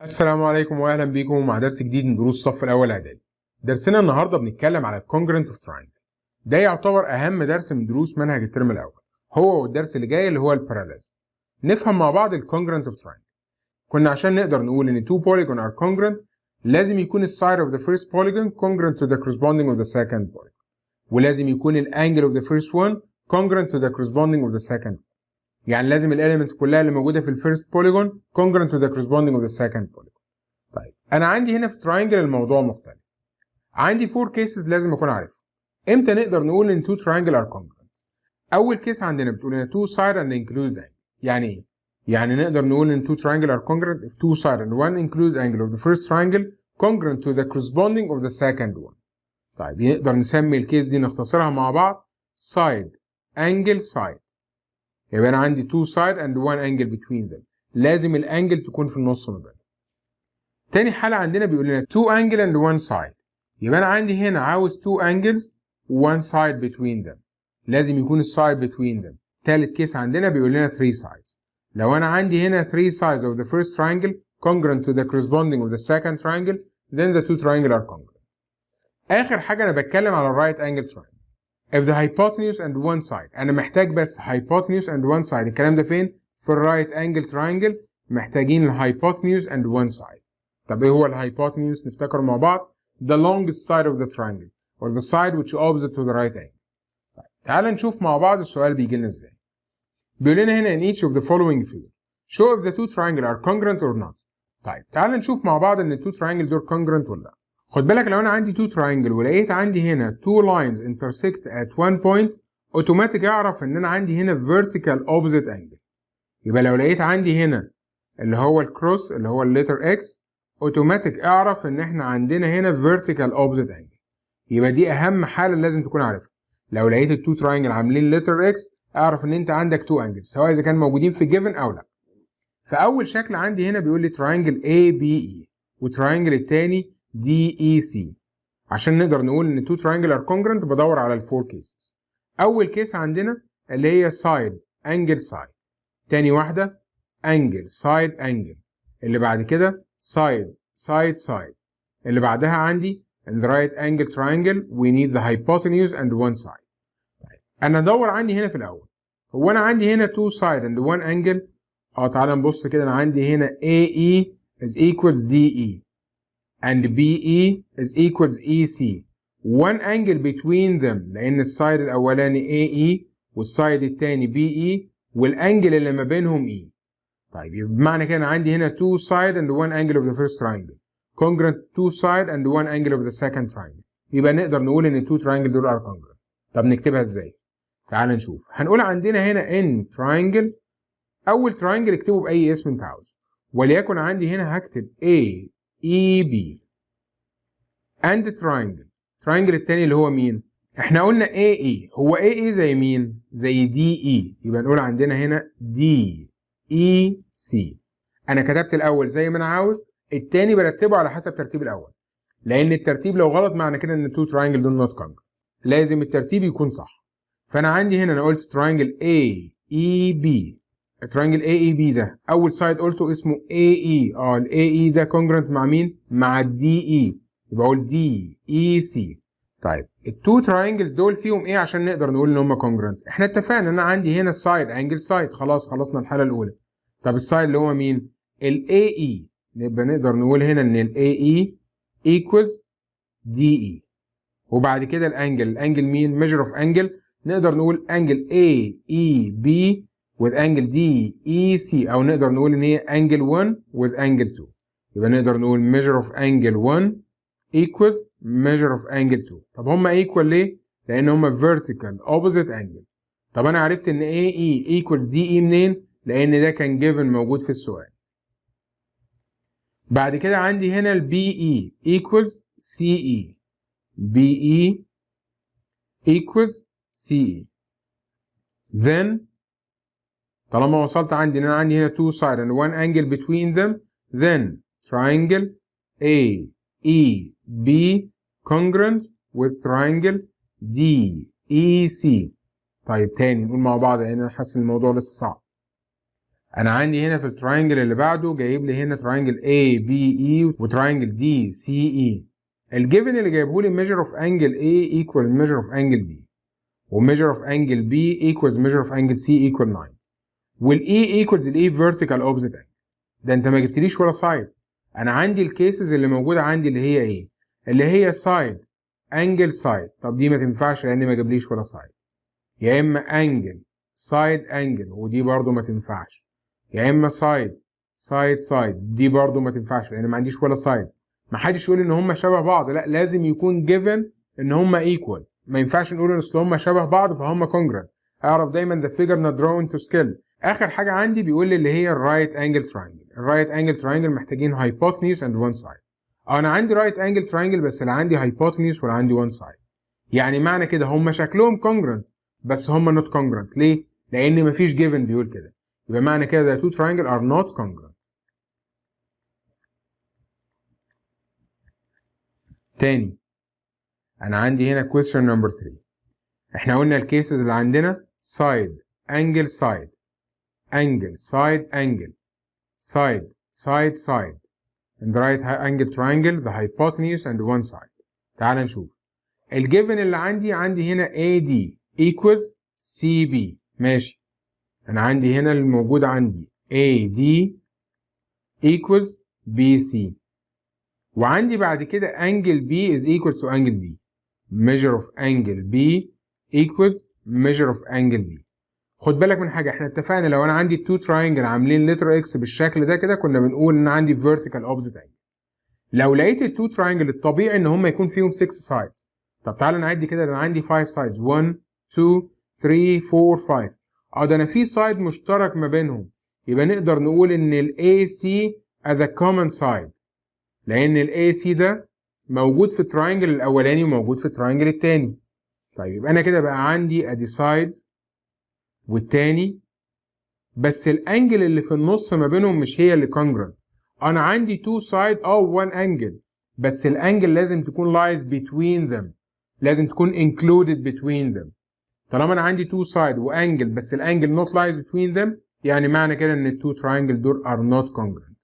السلام عليكم واهلا بيكم مع درس جديد من دروس الصف الاول اعدادي. درسنا النهارده بنتكلم على الكونجرنت اوف تراينجل. ده يعتبر اهم درس من دروس منهج الترم الاول، هو والدرس اللي جاي اللي هو الباراليزم. نفهم مع بعض الكونجرنت اوف تراينجل. كنا عشان نقدر نقول ان two polygon are congruent لازم يكون السايد of the first polygon congruent to the corresponding of the second polygon، ولازم يكون الانجل of the first one congruent to the corresponding of the second. يعني لازم الاليمنتس كلها اللي موجوده في الفيرست بوليجون congruent to the corresponding of the second polygon. طيب انا عندي هنا في تراينجل الموضوع مختلف. عندي 4 cases لازم اكون عارفها. امتى نقدر نقول ان 2 triangle are congruent؟ اول كيس عندنا بتقول ان 2 side and included angle. يعني ايه؟ يعني نقدر نقول ان 2 triangle are congruent if 2 side and 1 included angle of the first triangle congruent to the corresponding of the second one. طيب نقدر نسمي الكيس دي نختصرها مع بعض side angle side. يبقى انا عندي 2 side and 1 angle between them. لازم الانجل تكون في النص ما بينهم. تاني حالة عندنا بيقول لنا 2 angle and 1 side. يبقى انا عندي هنا عاوز 2 angles و 1 side between them. لازم يكون السايد between them. تالت كيس عندنا بيقول لنا 3 sides. لو انا عندي هنا 3 sides of the first triangle congruent to the corresponding of the second triangle then the two triangle are congruent. اخر حاجة انا بتكلم على right angle triangle. if the hypotenuse and one side. انا محتاج بس hypotenuse and one side. الكلام ده فين؟ في الرايت انجل تراينجل محتاجين الhypotenuse and one side. طب ايه هو الهايبوتنيوس؟ نفتكر مع بعض the longest side of the triangle or the side which opposite to the right angle. طيب تعال نشوف مع بعض السؤال بيجي لنا ازاي. بيقول لنا هنا in each of the following figure show if the two triangle are congruent or not. طيب تعال نشوف مع بعض ان ال two triangle دول congruent ولا لا. خد بالك لو انا عندي two triangle ولقيت عندي هنا two lines intersect at one point اوتوماتيك اعرف ان انا عندي هنا vertical opposite angle. يبقى لو لقيت عندي هنا اللي هو الكروس اللي هو الليتر x اوتوماتيك اعرف ان احنا عندنا هنا vertical opposite angle. يبقى دي اهم حاله لازم تكون عارفها. لو لقيت التو تراينجل عاملين لتر اكس اعرف ان انت عندك تو انجل سواء اذا كانوا موجودين في جيفن او لا. فاول شكل عندي هنا بيقول لي تراينجل اي بي اي والتراينجل الثاني دي اي سي. عشان نقدر نقول ان تو تراينجل ار كونجرنت بدور على الفور كيسز. اول كيس عندنا اللي هي سايد انجل سايد، تاني واحده انجل سايد انجل، اللي بعد كده سايد سايد سايد، اللي بعدها عندي in the right angle triangle we need the hypotenuse and one side. انا ادور عندي هنا في الاول هو انا عندي هنا two side and one angle. تعالى نبص كده. انا عندي هنا AE is equals DE and BE is equals EC. one angle between them لان السايد الاولاني AE والسايد الثاني BE والانجل اللي ما بينهم E. طيب يبقى بمعنى كده انا عندي هنا two side and one angle of the first triangle congruent two side and one angle of the second triangle. يبقى نقدر نقول ان two triangle دول are congruent. طب نكتبها ازاي؟ تعال نشوف. هنقول عندنا هنا in triangle. اول triangle اكتبه باي اسم انت عاوزه، وليكن عندي هنا هكتب A E B and triangle. triangle التاني اللي هو مين؟ احنا قلنا AE. هو AE زي مين؟ زي DE. يبقى نقول عندنا هنا DEC. انا كتبت الاول زي ما انا عاوز، التاني برتبه على حسب ترتيب الاول، لان الترتيب لو غلط معنى كده ان التو تراينجل دول نوت كونجرنت. لازم الترتيب يكون صح. فانا عندي هنا انا قلت تراينجل AEB. التراينجل AEB ده اول سايد قلته اسمه AE. ال AE ده كونجرنت مع مين؟ مع DE. يبقى اقول DEC. طيب التو تراينجلز دول فيهم ايه عشان نقدر نقول ان هم كونجرنت؟ احنا اتفقنا ان انا عندي هنا سايد انجل سايد. خلاص خلصنا الحاله الاولى. طب السايد اللي هو مين؟ ال AE. نبقى نقدر نقول هنا ان ال AE equals DE. وبعد كده الانجل مين؟ measure of angle. نقدر نقول انجل AEB with angle DEC، او نقدر نقول ان هي angle 1 with angle 2. يبقى نقدر نقول measure of angle 1 equals measure of angle 2. طب هما equal ليه؟ لان هما vertical opposite angle. طب انا عرفت ان AE equals DE منين؟ لان ده كان given موجود في السؤال. بعد كده عندي هنا ال BE equals CE. BE equals CE. Then طالما وصلت عندي ان انا عندي هنا two side and one angle between them then triangle AEB congruent with triangle DEC. طيب تاني نقول مع بعض لان انا حاسس ان الموضوع لسه صعب. انا عندي هنا في التراينجل اللي بعده جايب لي هنا تراينجل ABE وتراينجل DCE. الجيفن اللي جايبه لي measure of angle A equal measure of angle D وmeasure of angle B equals measure of angle C equal 9 والE equals الE vertical opposite angle. ده انت ما جبتليش ولا سايد. انا عندي الكيسز اللي موجوده عندي اللي هي ايه؟ اللي هي سايد انجل سايد. طب دي ما تنفعش لان ما جابليش ولا سايد. يا اما انجل سايد انجل ودي برضو ما تنفعش. يا اما سايد سايد دي برضو ما تنفعش لان ما عنديش ولا سايد. ما حدش يقول ان هم شبه بعض، لا لازم يكون جيفن ان هم ايكوال. ما ينفعش نقول ان اصل هم شبه بعض فهم كونجرنت. اعرف دايما the figure not drawn to scale. اخر حاجه عندي بيقول لي اللي هي الرايت انجل تراينجل. الرايت انجل تراينجل محتاجين hypotenuse and one side. انا عندي رايت انجل تراينجل بس لا عندي hypotenuse ولا عندي one side. يعني معنى كده هم شكلهم congruent بس هم not congruent. ليه؟ لان مفيش given بيقول كده. يبقى معنى كده the two triangles are not congruent. تاني انا عندي هنا question number 3. احنا قلنا الكيسز اللي عندنا side angle side angle side angle side side side and the right angle triangle the hypotenuse and one side. تعال نشوف الجيفن اللي عندي هنا AD equals CB. ماشي. انا عندي هنا الموجود عندي AD equals BC وعندي بعد كده angle B is equals to angle D. measure of angle B equals measure of angle D. خد بالك من حاجه، احنا اتفقنا لو انا عندي التو تراينجل عاملين لتر اكس بالشكل ده كده كنا بنقول ان عندي vertical opposite angle. لو لقيت التو تراينجل الطبيعي ان هم يكون فيهم 6 sides. طب تعالى نعد كده، انا عندي 5 sides 1 2 3 4 5. ده انا في سايد مشترك ما بينهم، يبقى نقدر نقول ان ال AC are the common side لان ال AC ده موجود في التراينجل الاولاني وموجود في التراينجل الثاني. طيب يبقى انا كده بقى عندي ادي سايد والتاني، بس الانجل اللي في النص ما بينهم مش هي اللي congruent. انا عندي two side one angle بس الانجل لازم تكون lies between them، لازم تكون included between them. طالما انا عندي two side وانجل بس الانجل not lies between them يعني معنى كده ان التو triangle دول are not congruent.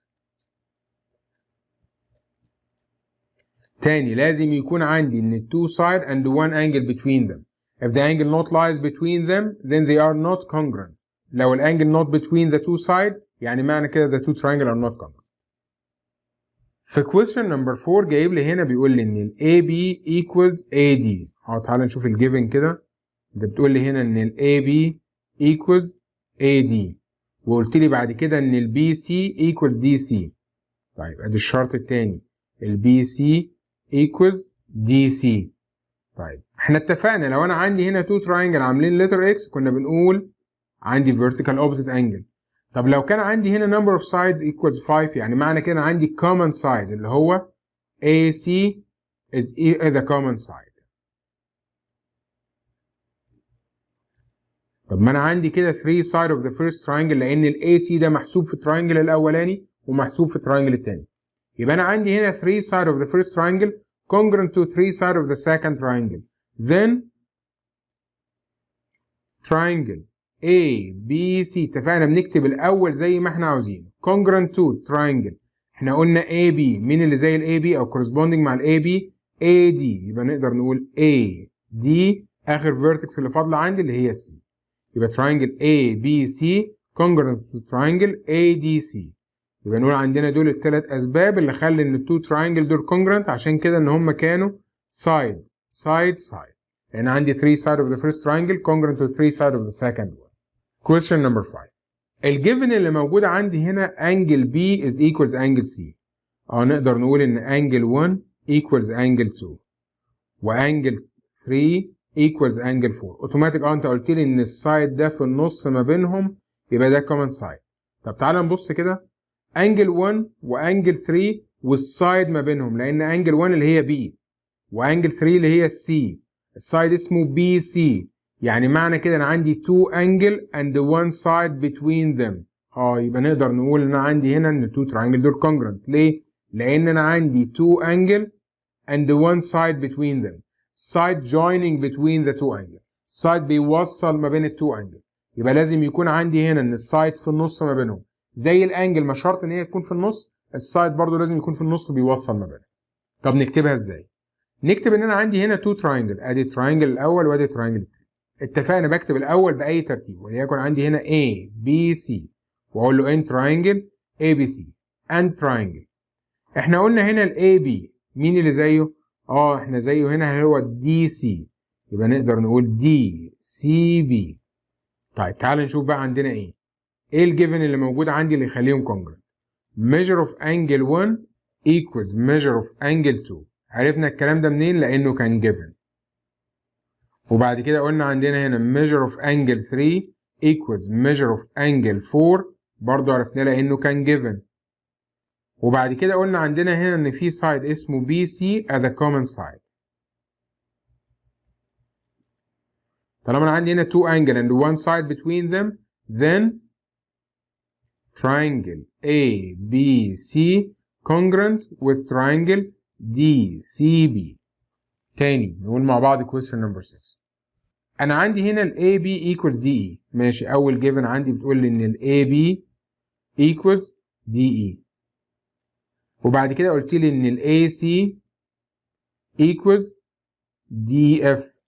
تاني لازم يكون عندي ان two side and one angle between them. If the angle not lies between them then they are not congruent. لو الانجل not between the two side يعني معنى كده the two triangle are not congruent. في question number 4 جايب لي هنا بيقول لي ان ال AB equals AD. تعالى نشوف الجيفن كده. انت بتقول لي هنا ان ال AB equals AD وقلت لي بعد كده ان ال BC equals DC. طيب ادي الشرط التاني ال BC equals DC. طيب احنا اتفقنا لو انا عندي هنا two triangle عاملين letter X كنا بنقول عندي vertical opposite angle. طب لو كان عندي هنا number of sides equals 5 يعني معنى كده عندي common side اللي هو AC is the common side. طب ما انا عندي كده 3 side of the first triangle لان ال AC ده محسوب في التراينجل الاولاني ومحسوب في التراينجل الثاني. يبقى انا عندي هنا 3 side of the first triangle congruent to 3 side of the second triangle. Then triangle A B C اتفقنا بنكتب الاول زي ما احنا عاوزين congruent to triangle. احنا قلنا A B مين اللي زي ال A B او corresponding مع ال A B A D يبقى نقدر نقول A D اخر vertex اللي فاضله عندي اللي هي C. يبقى triangle A B C congruent to triangle A D C. يبقى نقول عندنا دول الثلاث اسباب اللي خلى ان التو تراينجل دول congruent عشان كده ان هم كانوا side side side. لان عندي 3 side of the first triangle congruent to 3 side of the second one. Question number 5. الجيفن اللي موجود عندي هنا angle B is equals angle C. نقدر نقول ان angle 1 equals angle 2 وangle 3 equals angle 4. اوتوماتيك انت قلت لي ان السايد ده في النص ما بينهم يبقى ده common side. طب تعالى نبص كده angle 1 وانجل 3 والسايد ما بينهم لان انجل 1 اللي هي B وانجل 3 اللي هي C. السايد اسمه BC يعني معنى كده انا عندي 2 angle and 1 side between them. يبقى نقدر نقول ان انا عندي هنا ان 2 triangle دول congruent. ليه؟ لان انا عندي 2 angle and 1 side between them. side joining between the two angle. side بيوصل ما بين ال 2 angle. يبقى لازم يكون عندي هنا ان السايد في النص ما بينهم، زي الانجل ما شرط ان هي تكون في النص، السايد برضو لازم يكون في النص بيوصل ما بينهم. طب نكتبها ازاي؟ نكتب ان انا عندي هنا تو تراينجل، ادي التراينجل الاول وادي التراينجل الثاني. اتفقنا بكتب الاول باي ترتيب، وليكن عندي هنا A B C واقول له ان تراينجل A B C and triangle. احنا قلنا هنا ال AB مين اللي زيه؟ احنا زيه هنا هو DC، يبقى نقدر نقول DCB. طيب تعال نشوف بقى عندنا ايه الجيفن اللي موجود عندي اللي يخليهم congruent. measure of angle 1 equals measure of angle 2. عرفنا الكلام ده منين؟ لانه كان given. وبعد كده قلنا عندنا هنا measure of angle 3 equals measure of angle 4، برضو عرفنا لانه كان given. وبعد كده قلنا عندنا هنا ان في سايد اسمه BC as a common side. طالما انا عندي هنا two angle and one side between them, then triangle ABC congruent with triangle DCB. تاني نقول مع بعض question number 6. انا عندي هنا ال AB equals DE. ماشي، اول given عندي بتقول لي ان ال AB equals DE. وبعد كده قلت لي ان ال AC equals DF.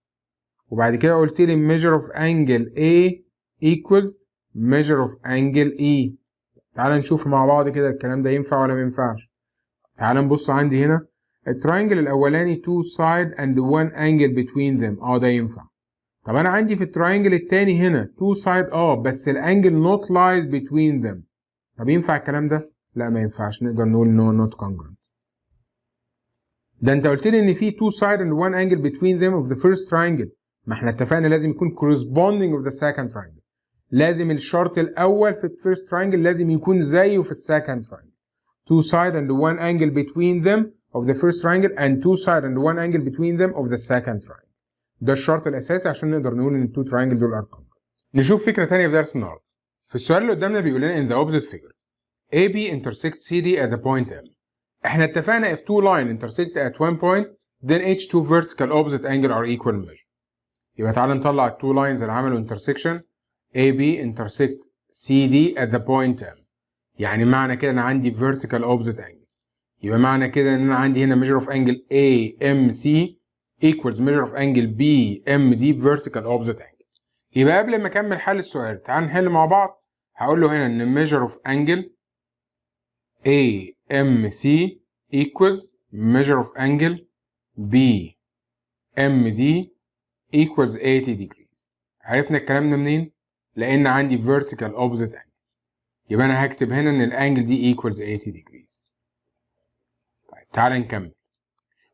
وبعد كده قلت لي measure of angle A equals measure of angle E. تعال نشوف مع بعض كده الكلام ده ينفع ولا ما ينفعش. تعال نبص عندي هنا التراينجل الاولاني two side and one angle between them، ده ينفع. طب انا عندي في التراينجل التاني هنا two side بس الانجل not lies between them. طب ينفع الكلام ده؟ لا ما ينفعش، نقدر نقول no not congruent. ده انت قلت لي ان في two side and one angle between them of the first triangle. ما احنا اتفقنا لازم يكون corresponding of the second triangle. لازم الشرط الاول في الفيرست تراينجل لازم يكون زيه في السكند تراينجل. two side and one angle between them of the first triangle and two side and one angle between them of the second triangle. ده الشرط الاساسي عشان نقدر نقول ان التو تراينجل دول ارقام. نشوف فكره ثانيه في درس النهارده. في السؤال اللي قدامنا بيقول لنا in the opposite figure AB intersects CD at the point M. احنا اتفقنا if two lines intersect at one point then each two vertical opposite angle are equal in measure. يبقى تعالى نطلع ال two lines اللي عملوا intersection AB intersect CD at the point M. يعني معنى كده انا عندي vertical opposite angles. يبقى معنى كده ان انا عندي هنا measure of angle AMC equals measure of angle BMD vertical opposite angle. يبقى قبل ما اكمل حل السؤال تعال نحل مع بعض. هقول له هنا ان measure of angle AMC equals measure of angle BMD equals 80 degrees. عرفنا الكلام ده منين؟ لان عندي vertical opposite angle. يبقى انا هكتب هنا ان الانجل دي equals 80 degrees. طيب تعال نكمل.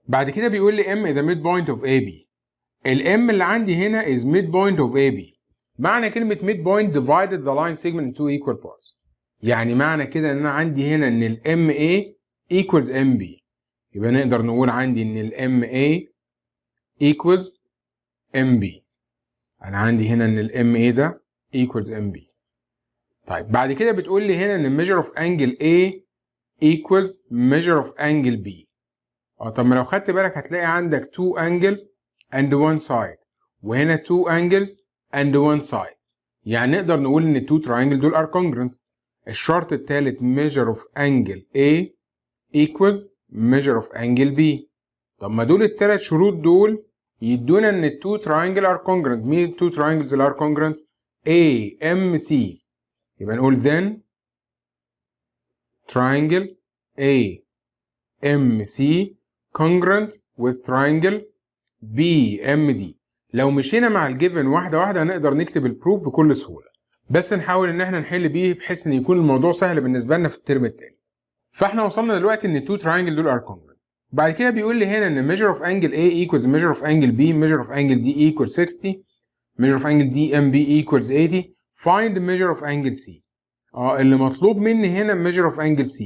بعد كده بيقول لي M is the midpoint of AB. الام اللي عندي هنا is midpoint of AB. معنى كلمة midpoint divided the line segment into equal parts. يعني معنى كده ان انا عندي هنا ان ال MA equals MB. يبقى نقدر نقول عندي ان ال MA equals MB. انا عندي هنا ان ال MA ده equals MB. طيب بعد كده بتقول لي هنا ان measure of angle A equals measure of angle B. طب ما لو خدت بالك هتلاقي عندك two angle and one side وهنا two angles and one side. يعني نقدر نقول ان two triangle دول are congruent. الشرط الثالث measure of angle A equals measure of angle B. طب ما دول الثلاث شروط دول يدونا ان two triangle are congruent. مين two triangles اللي are congruent؟ AMC. يبقى نقول then triangle AMC congruent with triangle BMD. لو مشينا مع الجيفن واحدة واحدة هنقدر نكتب البروف بكل سهولة، بس نحاول ان احنا نحل بيه بحيث ان يكون الموضوع سهل بالنسبة لنا في الترم التاني. فاحنا وصلنا دلوقتي ان two triangle دول are congruent. بعد كده بيقول لي هنا ان measure of angle A equals measure of angle B, measure of angle D equals 60, measure of angle DMB equals 80, find measure of angle C. اللي مطلوب مني هنا measure of angle C.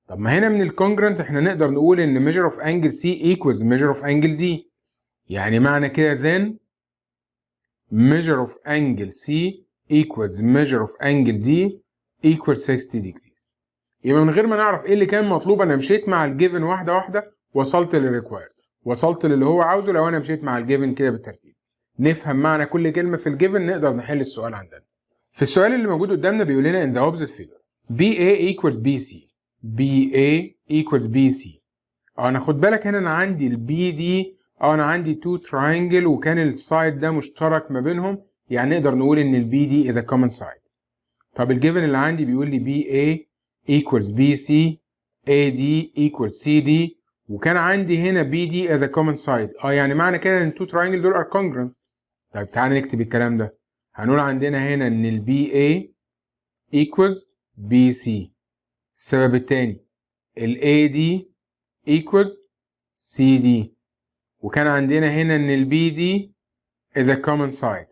طب ما هنا من الكونجرنت احنا نقدر نقول ان measure of angle C equals measure of angle D. يعني معنى كده then measure of angle C equals measure of angle D equals 60 degrees. يبقى من غير ما نعرف ايه اللي كان مطلوب انا مشيت مع الجيفن واحده واحده وصلت للريكوايرد، وصلت للي هو عاوزه لو انا مشيت مع الجيفن كده بالترتيب. نفهم معنى كل كلمه في الجيفن نقدر نحل السؤال عندنا. في السؤال اللي موجود قدامنا بيقول لنا in the opposite figure BA equals BC BA equals BC. انا خد بالك هنا انا عندي البي دي انا عندي تو تراينجل وكان السايد ده مشترك ما بينهم، يعني نقدر نقول ان البي دي is a common side. طب الجيفن اللي عندي بيقول لي BA equals BC AD equals CD وكان عندي هنا BD as a common side. يعني معنى كده ان التو تراينجل دول are congruent. طيب تعالى نكتب الكلام ده. هنقول عندنا هنا ان ال BA equals BC. السبب التاني ال AD equals CD وكان عندنا هنا ان ال BD is a common side.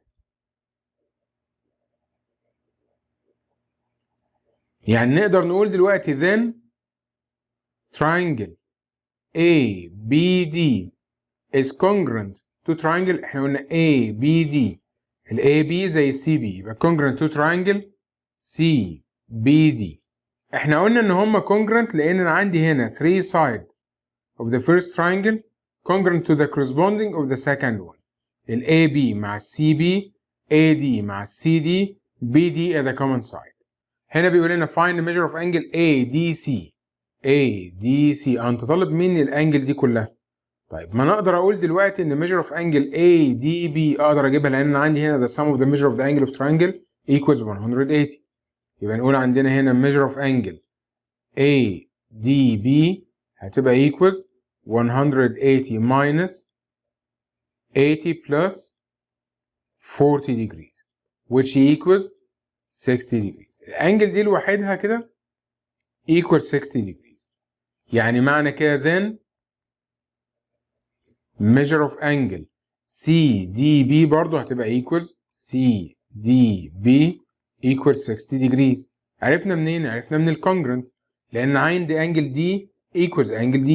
يعني نقدر نقول دلوقتي then triangle ABD is congruent to triangle. احنا قلنا ABD ال AB زي ال CB يبقى congruent to triangle CBD. احنا قلنا ان هما congruent لان انا عندي هنا 3 side of the first triangle congruent to the corresponding of the second one. ال AB مع ال CB AD مع ال CD BD at the common side. هنا بيقول لنا find the measure of angle ADC ADC. انت طالب مني الانجل دي كلها. طيب ما انا اقدر اقول دلوقتي ان measure of angle ADB اقدر اجيبها لان انا عندي هنا the sum of the measure of the angle of triangle equals 180. يبقى نقول عندنا هنا measure of angle ADB هتبقى equals 180 minus 80 plus 40 degrees which equals 60 degrees. الانجل دي لوحدها كده equals 60 degrees. يعني معنى كده then measure of angle CDB برضو هتبقى equals CDB equals 60 degrees. عرفنا منين؟ عرفنا من الكونجرنت لأن عندي angle D equals angle D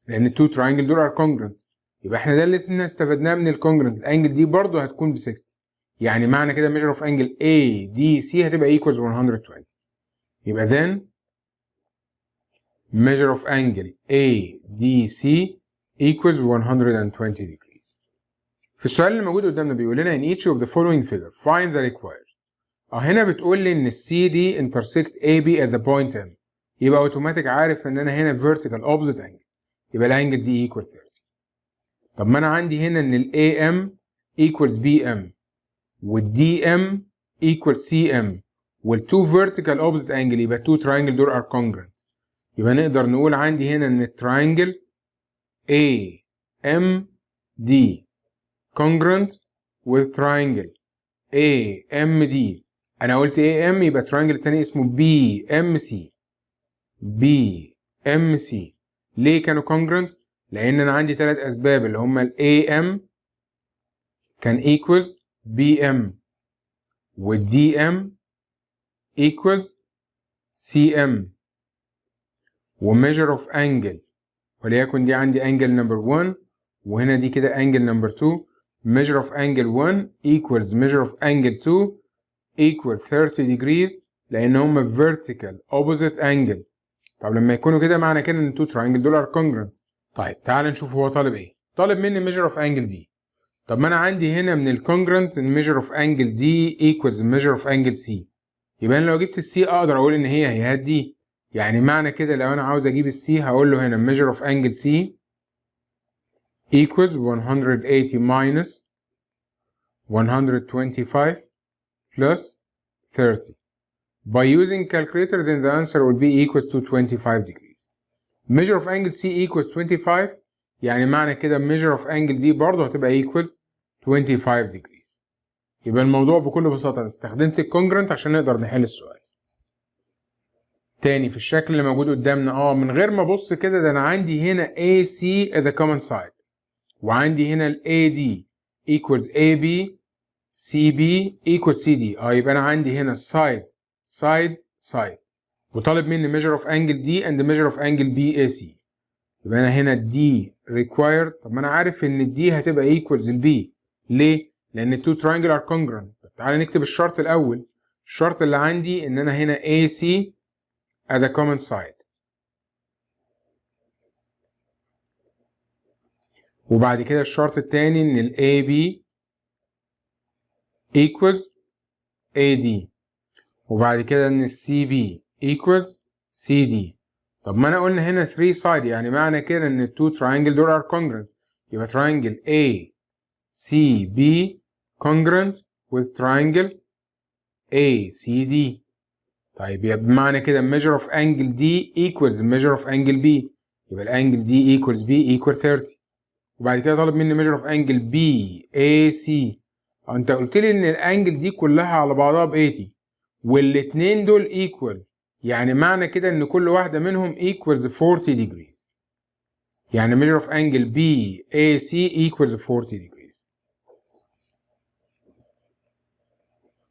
لأن التو تراينجل دول are congruent. يبقى احنا ده اللي احنا استفدناه من الكونجرنت. الانجل دي برضو هتكون ب 60. يعني معنى كده measure of angle ADC هتبقى equals 120. يبقى then measure of angle ADC equals 120 degrees. في السؤال اللي موجود قدامنا بيقول لنا in each of the following figure find the required. هنا بتقول لي ان CD intersect AB at the point M. يبقى اوتوماتيك عارف ان انا هنا vertical opposite angle. يبقى الانجل دي equal 30. طب ما انا عندي هنا ان ال AM equals BM وال DM equals CM والتو vertical opposite angle يبقى two triangle دول are congruent. يبقى نقدر نقول عندي هنا ان التراينجل AMD congruent with triangle AMD. انا قلت AM يبقى التراينجل التاني اسمه BMC BMC. ليه كانوا congruent؟ لان انا عندي 3 اسباب اللي هما ال AM كان equals BM وال DM equals CM و measure of angle وليكن دي عندي angle number 1 وهنا دي كده angle number 2. measure of angle 1 equals measure of angle 2 equal 30 degrees لان هما vertical opposite angle. طب لما يكونوا كده معنى كده ان two triangle دول are congruent. طيب تعال نشوف هو طالب ايه. طالب مني measure of angle D. طب ما انا عندي هنا من ال congruent measure of angle D equals measure of angle C. يبقى انا لو جبت السي اقدر اقول ان هي دي. يعني معنى كده لو انا عاوز اجيب السي هقول له هنا measure of angle C equals 180 minus 125 plus 30. By using calculator then the answer will be equals to 25 degrees. measure of angle C equals 25 يعني معنى كده measure of angle D برضه هتبقى equals 25 degrees. يبقى الموضوع بكل بساطة استخدمت الكونجرنت عشان نقدر نحل السؤال. تاني في الشكل اللي موجود قدامنا من غير ما ابص كده ده انا عندي هنا AC at the common side وعندي هنا ال AD equals AB CB equals CD. يبقى انا عندي هنا side وطالب مني measure of angle D and measure of angle BAC. يبقى انا هنا D required. طب ما انا عارف ان ال D هتبقى equals ال B. ليه؟ لان ال two triangle are congruent. طب تعالى نكتب الشرط الاول. الشرط اللي عندي ان انا هنا AC at the common side وبعد كده الشرط التاني ان ال AB equals AD وبعد كده ان السي بي equals سي دي. طب ما انا قلنا هنا 3 side، يعني معنى كده ان التو triangle دول are congruent، يبقى triangle A C B congruent with triangle A C D. طيب يبقى بمعنى كده measure of angle D equals measure of angle B، يبقى الانجل D equals B equal 30. وبعد كده طالب مني measure of angle B AC. انت قلت لي ان الانجل دي كلها على بعضها ب 80 والاتنين دول equal، يعني معنى كده ان كل واحدة منهم equals 40 degrees، يعني measure of angle BAC equals 40 degrees.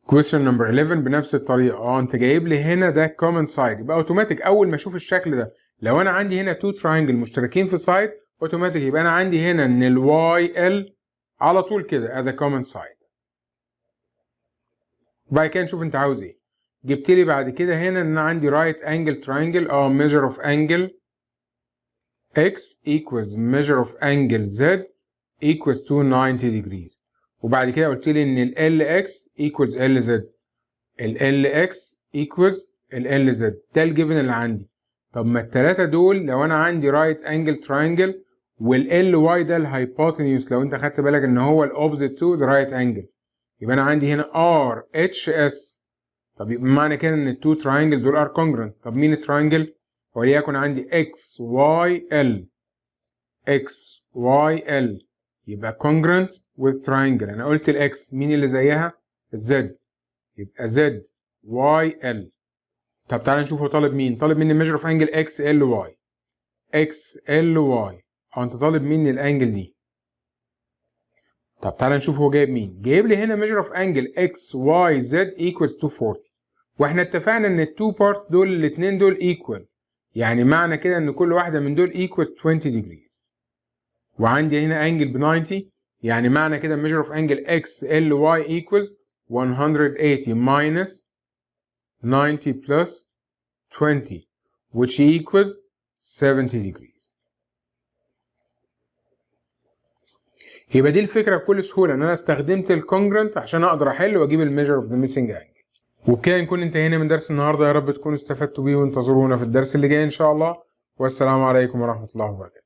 question number 11 بنفس الطريقة. انت جايب لي هنا ده common side، يبقى اوتوماتيك اول ما اشوف الشكل ده لو انا عندي هنا two triangle مشتركين في side اوتوماتيك يبقى انا عندي هنا ان ال YL على طول كده as a common side. وبعد كده نشوف انت عاوز ايه. جبت لي بعد كده هنا ان انا عندي right angle triangle measure of angle X equals measure of angle Z equals 290 degrees. وبعد كده قلت لي ان ال LX equals LZ، ال LX equals ال LZ، ده الجيفن اللي عندي. طب ما التلاتة دول لو انا عندي right angle triangle وال LY ده الهايبوتنيوس، لو انت خدت بالك ان هو الاوبزيت تو ذا right angle، يبقى انا عندي هنا RHS. طب يبقى معنى كده ان التو تراينجل دول ار كونجرنت. طب مين التراينجل؟ وليكن عندي XYL XYL يبقى congruent with triangle. انا قلت الاكس مين اللي زيها؟ الزد، يبقى ZYL. طب تعالى نشوف هو طالب مين. طالب مني measure of angle XLY. انت طالب مني الانجل دي. طب تعالى نشوف هو جايب مين. جايب لي هنا measure of angle XYZ equals 240، واحنا اتفقنا ان التو بارتس دول الاثنين دول equal، يعني معنى كده ان كل واحده من دول equals 20 degrees. وعندي هنا انجل ب 90، يعني معنى كده measure of angle XLY equals 180 minus 90 plus 20 which equals 70 degrees. يبقى دي الفكره بكل سهوله ان انا استخدمت الكونجرنت عشان اقدر احل واجيب الميجر اوف ذا ميسنج انجل. وبكده نكون انتهينا من درس النهارده، يا رب تكونوا استفدتوا بيه وانتظرونا في الدرس اللي جاي ان شاء الله، والسلام عليكم ورحمه الله وبركاته.